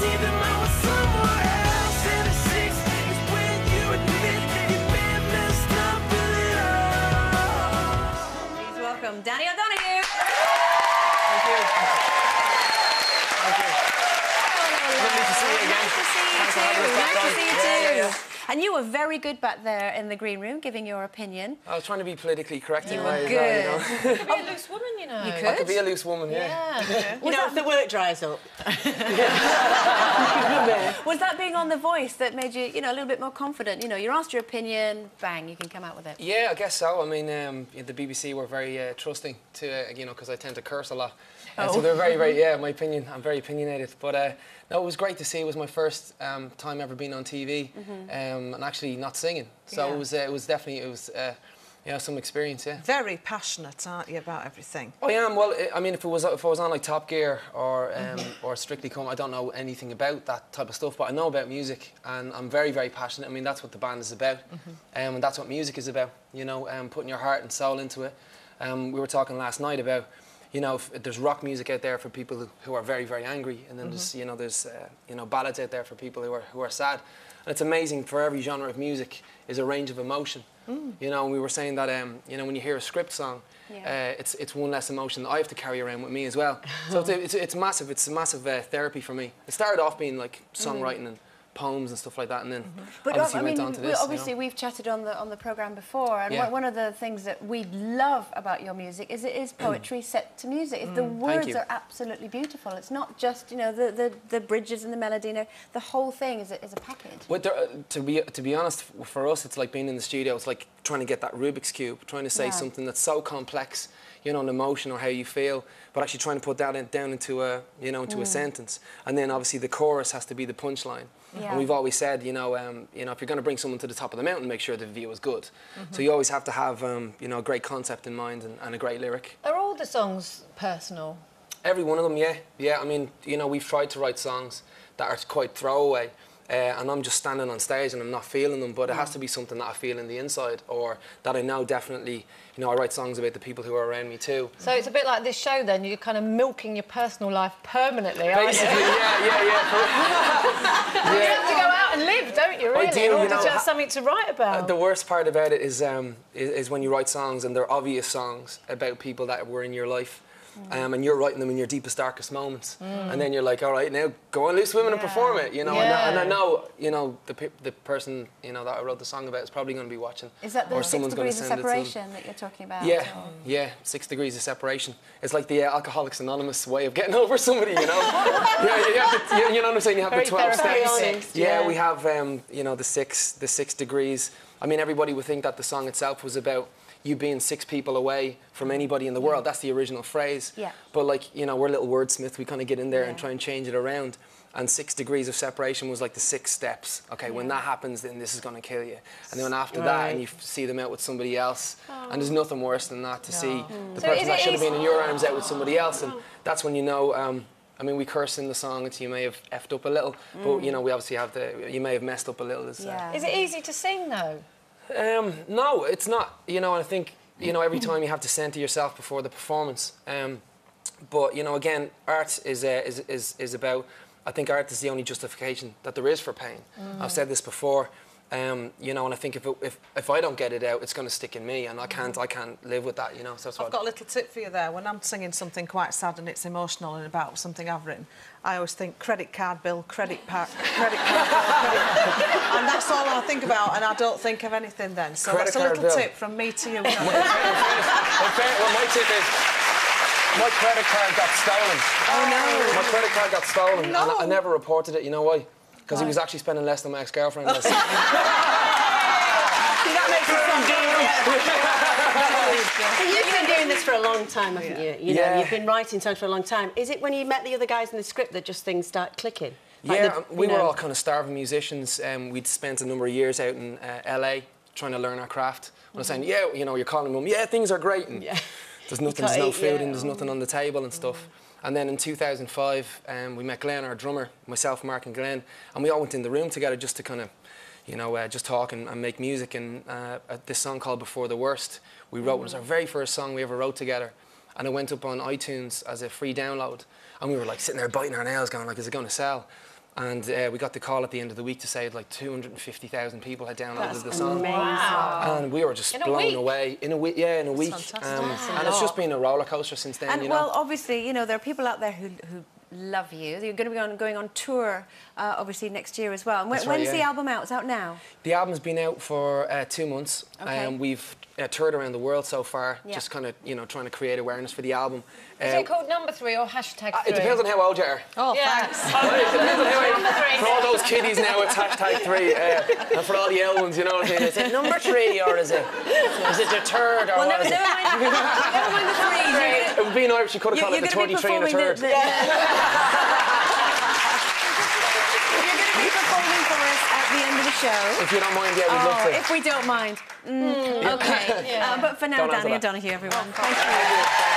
believe that I was somewhere else. And the six is when you admit you've been messed up with it all. Please welcome Danny O'Donoghue. Thank you. Thank you. Lovely to see you again. Nice to see you Thanks for having us too. back Nice to on. see you Yeah. too. And you were very good back there in the green room, giving your opinion. I was trying to be politically correct in a were way as good. well, you know. You could be a loose woman, you know. You I could. could be a loose woman, Yeah. You know, if the work dries up. Was that being on The Voice that made you, you know, a little bit more confident? You know, you're asked your opinion, bang, you can come out with it. Yeah, I guess so. I mean, the BBC were very trusting to, you know, because I tend to curse a lot. So they're very, very, yeah, my opinion, I'm very opinionated. But no, it was great to see. It was my first time ever being on TV and actually not singing. So it was definitely, you know, some experience, yeah. Very passionate, aren't you, about everything? I am. Well, I mean, if I was on like Top Gear or Strictly Come, I don't know anything about that type of stuff, but I know about music, and I'm very, very passionate. I mean, that's what the band is about, and that's what music is about. You know, putting your heart and soul into it. We were talking last night about, you know, if there's rock music out there for people who are very, very angry, and then there's, you know, ballads out there for people who are sad. And it's amazing, for every genre of music is a range of emotion. You know, and we were saying that, you know, when you hear a script song, it's one less emotion that I have to carry around with me as well. So it's massive. It's a massive therapy for me. It started off being like songwriting and poems and stuff like that, and then obviously went on to this. Obviously, we've chatted on the programme before, and one of the things that we love about your music is it is poetry set to music. The words are absolutely beautiful. It's not just, you know, the bridges and the melody. You know, the whole thing is a package. Well, to be honest, for us, it's like being in the studio. It's like trying to get that Rubik's Cube, trying to say something that's so complex, you know, an emotion or how you feel, but actually trying to put that down into a, you know, into a sentence. And then obviously the chorus has to be the punchline. And we've always said, you know, if you're going to bring someone to the top of the mountain, make sure the view is good. So you always have to have, you know, a great concept in mind and a great lyric. Are all the songs personal? Every one of them, yeah. Yeah, I mean, you know, we've tried to write songs that are quite throwaway. And I'm just standing on stage and I'm not feeling them, but it has to be something that I feel in the inside, or that I know definitely, you know, I write songs about the people who are around me too. So it's a bit like this show then, you're kind of milking your personal life permanently, aren't you? Basically, yeah. You have to go out and live, don't you, really, I do, in order you know, to have something to write about. The worst part about it is when you write songs and they're obvious songs about people that were in your life. And you're writing them in your deepest, darkest moments, and then you're like, all right, now go on, Loose Women, and perform it, you know. And I know, you know, the person, you know, that I wrote the song about is probably going to be watching. Is that the 6 degrees of separation that you're talking about? Yeah, yeah, 6 degrees of separation. It's like the Alcoholics Anonymous way of getting over somebody, you know. You know what I'm saying? You have the 12 steps. Yeah, we have, you know, the six degrees. I mean, everybody would think that the song itself was about you being 6 people away from anybody in the world. That's the original phrase. Yeah. But like, you know, we're little wordsmiths. We kind of get in there and try and change it around. And 6 degrees of separation was like the 6 steps. Okay, when that happens, then this is going to kill you. And then after that, and you see them out with somebody else. And there's nothing worse than that, to see the person that should have been in your arms out with somebody else. And that's when you know, I mean, we curse in the song, and you may have effed up a little. But, you know, we obviously have you may have messed up a little. Is it easy to sing, though? No, it's not. You know, and I think, you know, every time you have to centre yourself before the performance. But, you know, again, art is about, I think art is the only justification that there is for pain. I've said this before, you know, and I think if I don't get it out, it's going to stick in me, and I can't live with that, you know. So that's I've got a little tip for you there. When I'm singing something quite sad and it's emotional and about something I've written, I always think credit card bill, credit card bill, credit card. And that's all I think about, and I don't think of anything then. So that's a little tip from me to you. Well, my tip is, my credit card got stolen. Oh, no. My credit card got stolen, No. and I never reported it. You know why? Because he was actually spending less than my ex-girlfriend was. That makes it sound good. You've been doing this for a long time, haven't you? You know, you've been writing songs for a long time. Is it when you met the other guys in the script that just things start clicking? Like we were all kind of starving musicians. We'd spent a number of years out in LA trying to learn our craft. When I was saying, yeah, you know, you're calling mum, yeah, things are great. And there's nothing, there's no food and there's nothing on the table and stuff. And then in 2005, we met Glenn, our drummer, myself, Mark and Glenn, and we all went in the room together just to kind of, you know, just talk and make music. And this song called Before the Worst, we wrote, it was our very first song we ever wrote together. And it went up on iTunes as a free download. And we were like sitting there biting our nails going like, is it going to sell? And we got the call at the end of the week to say like 250,000 people had downloaded the song. Wow. And we were just blown away. In a week, yeah, in a week. And it's just been a roller coaster since then, and you know. well, obviously, you know, there are people out there who love you. You're going to be going on tour, obviously, next year as well. And when's the album out? It's out now? The album's been out for 2 months. Okay. We've toured around the world so far, just kind of, you know, trying to create awareness for the album. Is it called Number 3 or #3? It depends on how old you are. Oh, yeah. thanks. It depends on how old. For all those kiddies now, it's #3. And for all the L ones, you know what I mean? Is it number 3 or is it the third or what is it? Never mind the threes. It would be in Irish, you could have called it the 23 and a third. You're going to be performing for us at the end of the show. If you don't mind, yeah, we'd love to. If we don't mind. Okay. Yeah. But for now, Don't answer Danny that. O'Donoghue, everyone. Thank you.